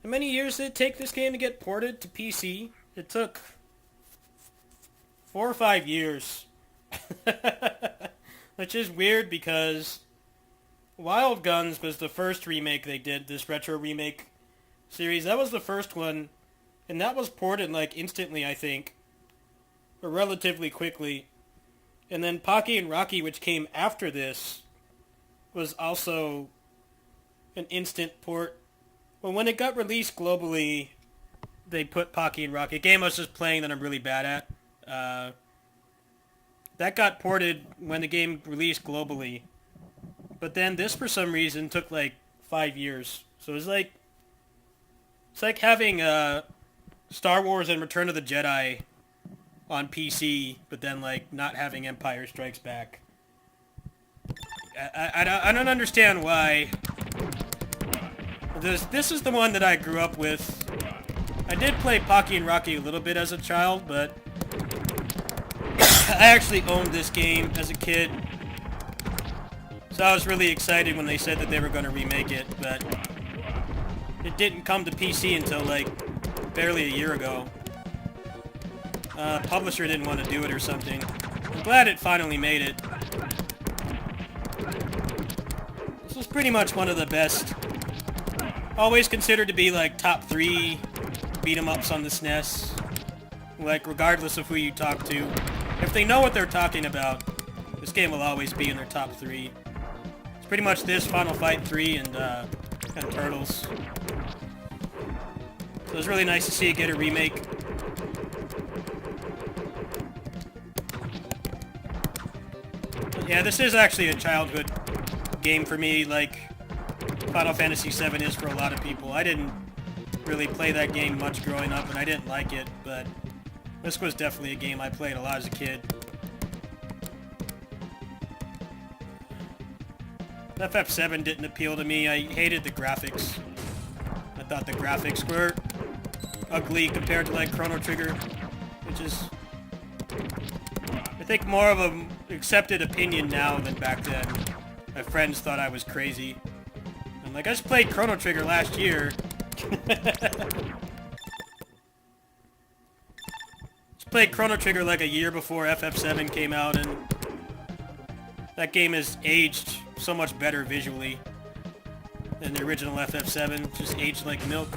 many years did it take this game to get ported to PC? It took 4 or 5 years. Which is weird because Wild Guns was the first remake they did, this retro remake series. That was the first one, and that was ported like instantly, I think. Or relatively quickly. And then Pocky and Rocky, which came after this, was also an instant port. Well, when it got released globally, they put Pocky and Rocky, a game I was just playing that I'm really bad at. That got ported when the game released globally. But then this, for some reason, took like 5 years. So it's like having Star Wars and Return of the Jedi on PC, but then like not having Empire Strikes Back. I don't understand why. This is the one that I grew up with. I did play Pocky and Rocky a little bit as a child, but I actually owned this game as a kid. So I was really excited when they said that they were going to remake it, but it didn't come to PC until like barely a year ago. Publisher didn't want to do it or something. I'm glad it finally made it. This was pretty much one of the best. Always considered to be like top 3 beat-em-ups on the SNES. Like, regardless of who you talk to. If they know what they're talking about, this game will always be in their top 3. It's pretty much this, Final Fight 3, and Turtles. So it was really nice to see it get a remake. But yeah, this is actually a childhood game for me, like Final Fantasy VII is for a lot of people. I didn't really play that game much growing up, and I didn't like it, but this was definitely a game I played a lot as a kid. FF7 didn't appeal to me. I hated the graphics. I thought the graphics were ugly compared to like Chrono Trigger, which is, I think, more of an accepted opinion now than back then. My friends thought I was crazy. I'm like, I just played Chrono Trigger last year. Just played Chrono Trigger like a year before FF7 came out, and that game has aged so much better visually than the original FF7. Just aged like milk.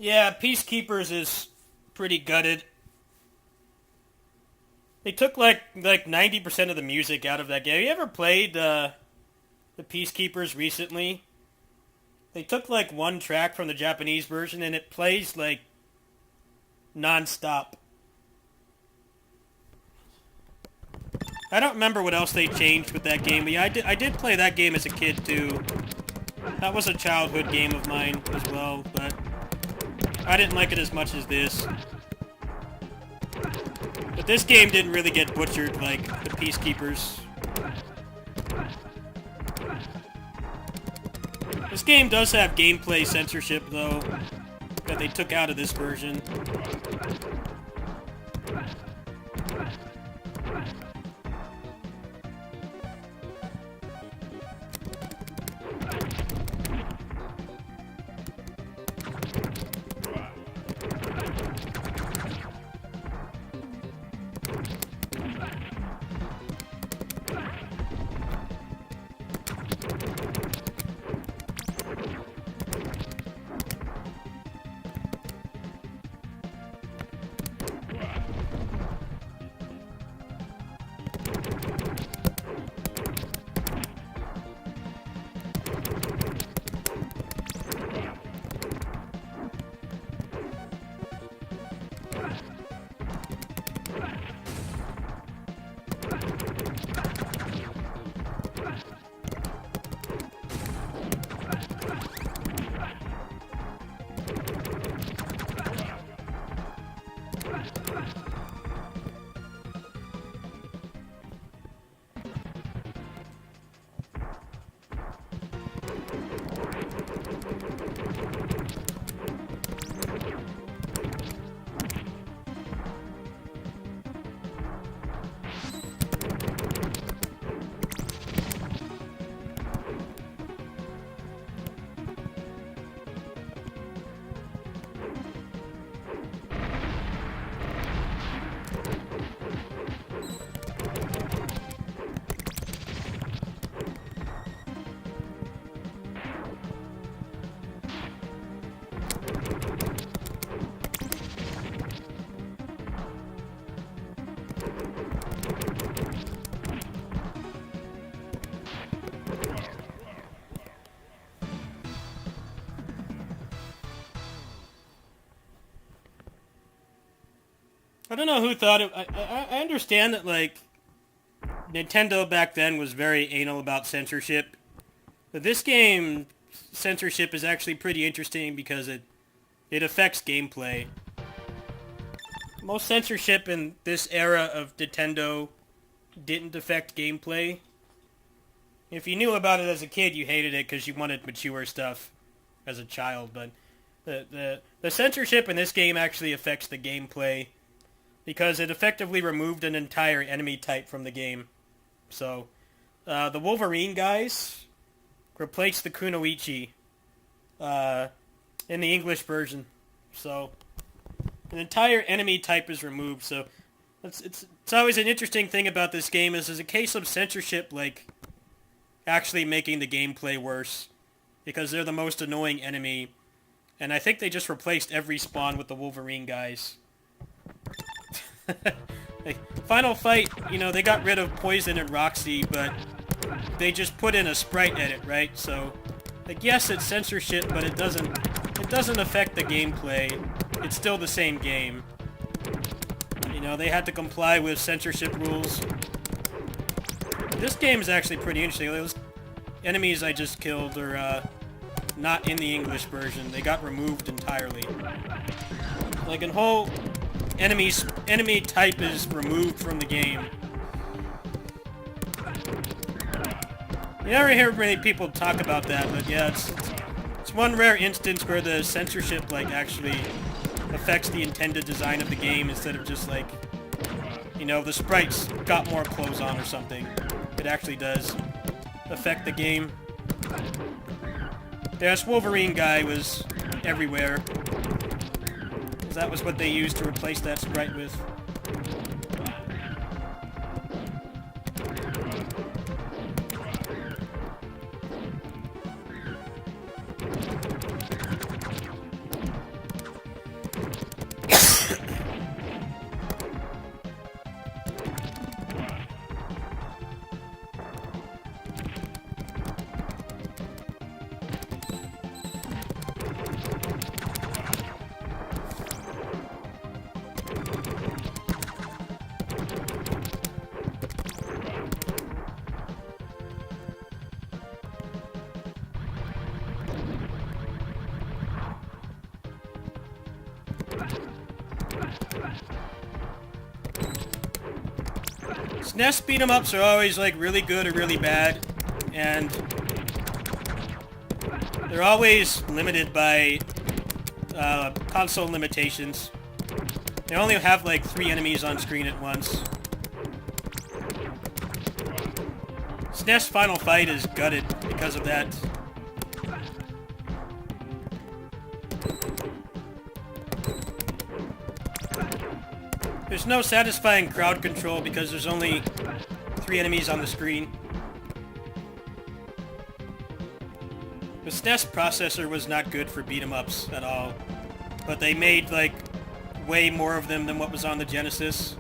Yeah, Peacekeepers is pretty gutted. They took like 90% of the music out of that game. Have you ever played the Peacekeepers recently? They took like one track from the Japanese version and it plays like non-stop. I don't remember what else they changed with that game, but yeah, I did play that game as a kid too. That was a childhood game of mine as well, but I didn't like it as much as this. But this game didn't really get butchered like the Peacekeepers. This game does have gameplay censorship, though. they took out of this version. I don't know who thought it. I understand that, like, Nintendo back then was very anal about censorship. But this game, censorship is actually pretty interesting because it affects gameplay. Most censorship in this era of Nintendo didn't affect gameplay. If you knew about it as a kid, you hated it because you wanted mature stuff as a child. But the censorship in this game actually affects the gameplay because it effectively removed an entire enemy type from the game. So, the Wolverine guys replaced the Kunoichi in the English version. So, an entire enemy type is removed. So, it's always an interesting thing about this game is a case of censorship, like, actually making the gameplay worse. Because they're the most annoying enemy. And I think they just replaced every spawn with the Wolverine guys. Like, Final Fight, you know, they got rid of Poison and Roxy, but they just put in a sprite edit, right? So, like, yes, it's censorship, but it doesn't affect the gameplay. It's still the same game. You know, they had to comply with censorship rules. This game is actually pretty interesting. Those enemies I just killed are not in the English version. They got removed entirely. Like, a whole enemy type is removed from the game. You never hear many people talk about that, but yeah, it's one rare instance where the censorship, like, actually affects the intended design of the game instead of just, like, you know, the sprites got more clothes on or something. It actually does affect the game. Yeah, this Wolverine guy was everywhere. That was what they used to replace that sprite with. SNES beat 'em ups are always, like, really good or really bad, and they're always limited by console limitations. They only have like 3 enemies on screen at once. SNES Final Fight is gutted because of that. There's no satisfying crowd control because there's only 3 enemies on the screen. The SNES processor was not good for beat-em-ups at all, but they made like way more of them than what was on the Genesis.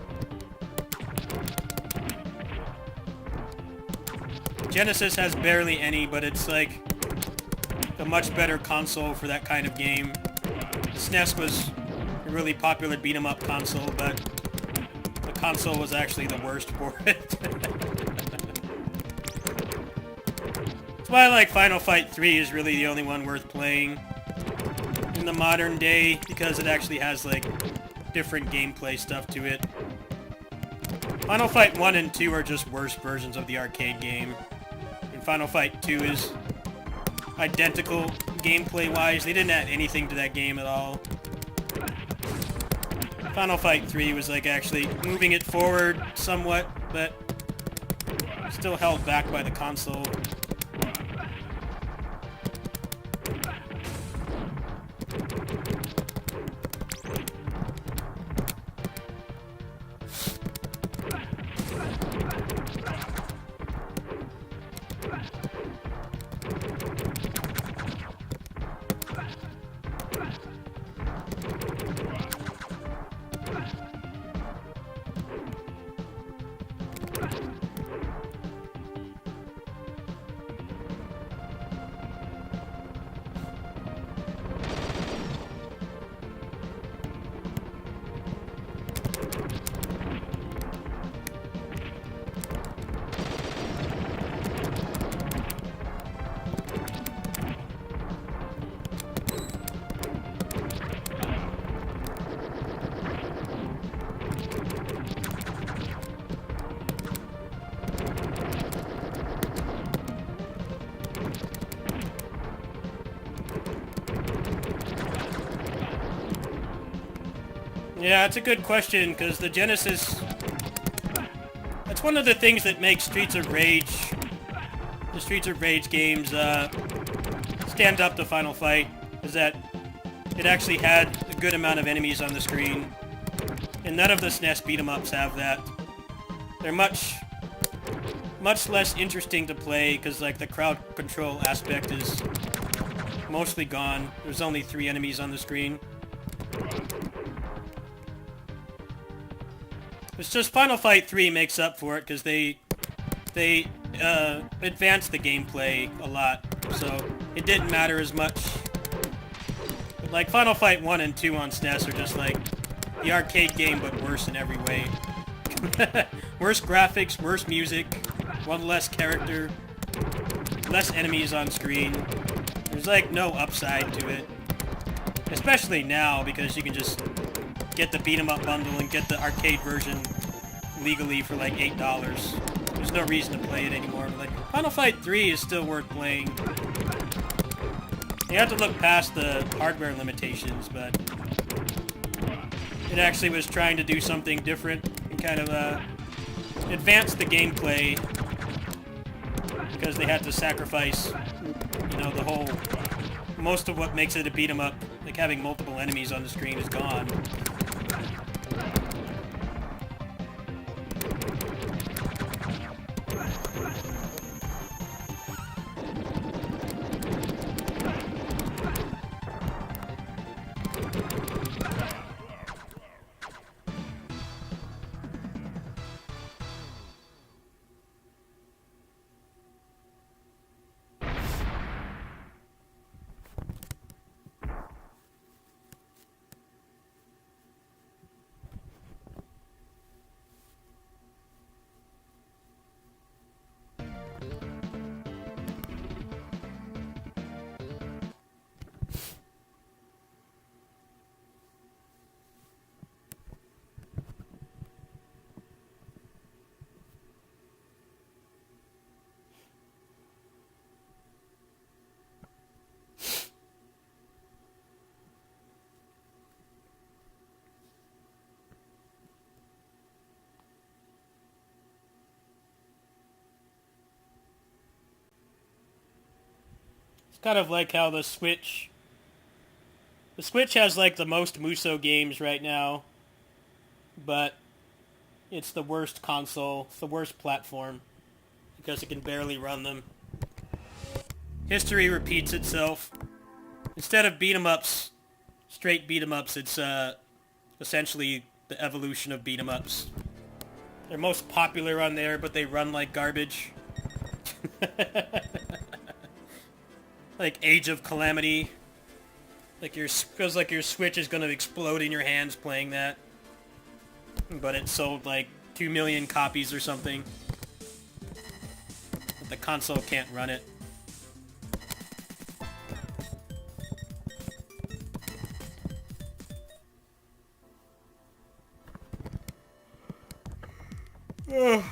Genesis has barely any, but it's like a much better console for that kind of game. The SNES was a really popular beat-em-up console, but the console was actually the worst for it. That's why I like Final Fight 3 is really the only one worth playing in the modern day, because it actually has like different gameplay stuff to it. Final Fight 1 and 2 are just worse versions of the arcade game. And Final Fight 2 is identical gameplay-wise. They didn't add anything to that game at all. Final Fight 3 was like actually moving it forward somewhat, but still held back by the console. Yeah, it's a good question, because the Genesis... That's one of the things that makes Streets of Rage... The Streets of Rage games, stand up to Final Fight, is that it actually had a good amount of enemies on the screen. And none of the SNES beat-em-ups have that. They're much less interesting to play, because, like, the crowd control aspect is mostly gone. There's only 3 enemies on the screen. It's just Final Fight 3 makes up for it because they advanced the gameplay a lot, so it didn't matter as much. But like Final Fight 1 and 2 on SNES are just like the arcade game but worse in every way. Worse graphics, worse music, one less character, less enemies on screen. There's like no upside to it. Especially now because you can just get the beat-em-up bundle and get the arcade version legally for like $8. There's no reason to play it anymore. But like Final Fight 3 is still worth playing. You have to look past the hardware limitations, but it actually was trying to do something different and kind of advance the gameplay because they had to sacrifice, you know, the whole... Most of what makes it a beat-em-up, like having multiple enemies on the screen, is gone. kind of like how the Switch... The Switch has, like, the most Musou games right now, but it's the worst console, it's the worst platform, because it can barely run them. History repeats itself. Instead of beat-em-ups, straight beat-em-ups, it's essentially the evolution of beat-em-ups. They're most popular on there, but they run like garbage. Like Age of Calamity. Feels like your Switch is gonna explode in your hands playing that. But it sold like 2 million copies or something. But the console can't run it. Ugh.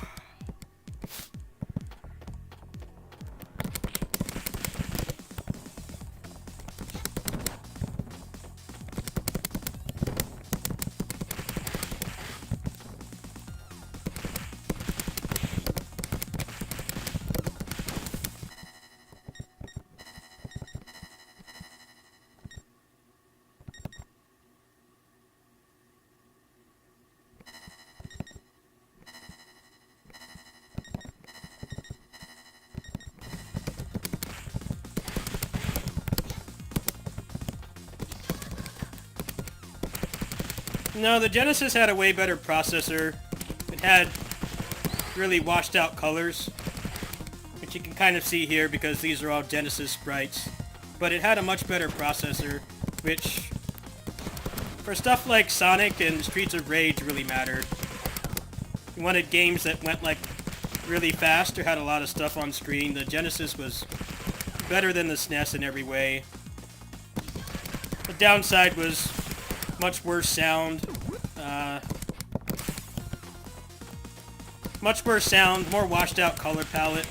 No, the Genesis had a way better processor. It had really washed out colors, which you can kind of see here because these are all Genesis sprites. But it had a much better processor, which for stuff like Sonic and Streets of Rage really mattered. You wanted games that went like really fast or had a lot of stuff on screen. The Genesis was better than the SNES in every way. The downside was much worse sound. Much worse sound, more washed out color palette.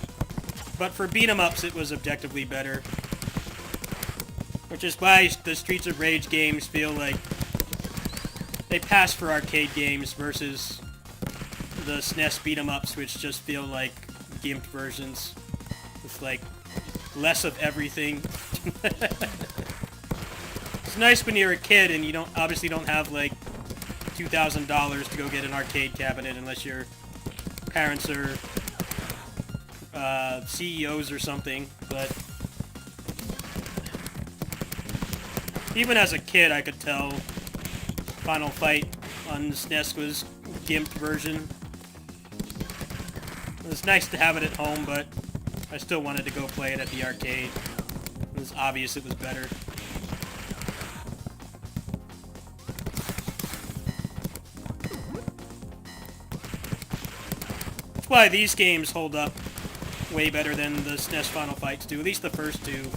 But for beat-em-ups it was objectively better. Which is why the Streets of Rage games feel like they pass for arcade games versus the SNES beat-em-ups, which just feel like gimped versions. With like less of everything. It's nice when you're a kid and you obviously don't have like $2,000 to go get an arcade cabinet unless your parents are CEOs or something, but even as a kid I could tell Final Fight on the SNES was gimped version. It was nice to have it at home, but I still wanted to go play it at the arcade. It was obvious it was better. That's why these games hold up way better than the SNES Final Fights do, at least the first two.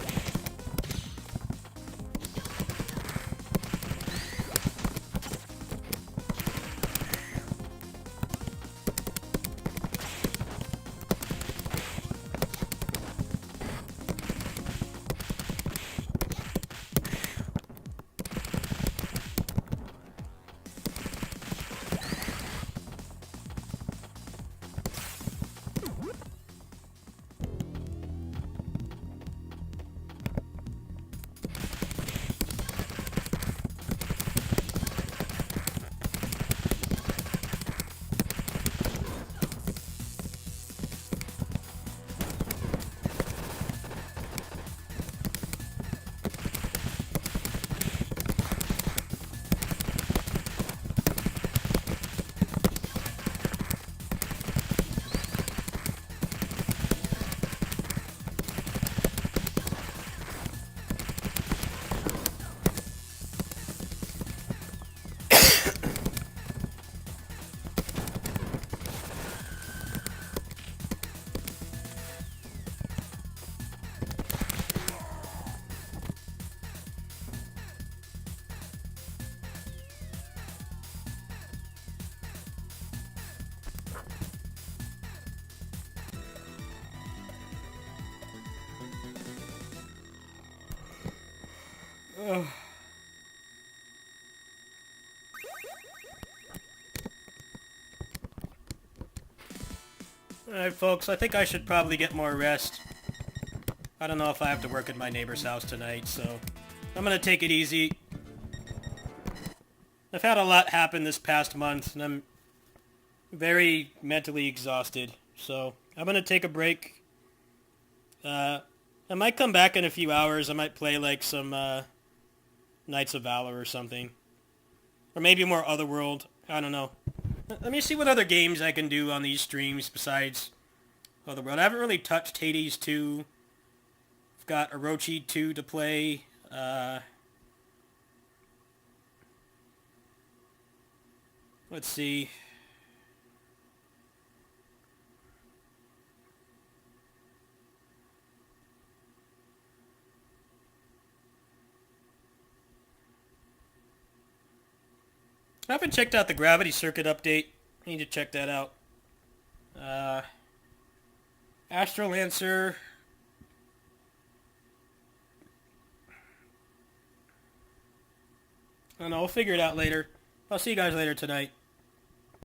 Ugh. Alright folks, I think I should probably get more rest. I don't know if I have to work at my neighbor's house tonight, so I'm gonna take it easy. I've had a lot happen this past month, and I'm very mentally exhausted, so I'm gonna take a break. I might come back in a few hours. I might play like some Knights of Valor or something. Or maybe more Otherworld. I don't know. Let me see what other games I can do on these streams besides Otherworld. I haven't really touched Hades 2. I've got Orochi 2 to play. Let's see. I haven't checked out the Gravity Circuit update. I need to check that out. Astrolancer. I don't know, we'll figure it out later. I'll see you guys later tonight.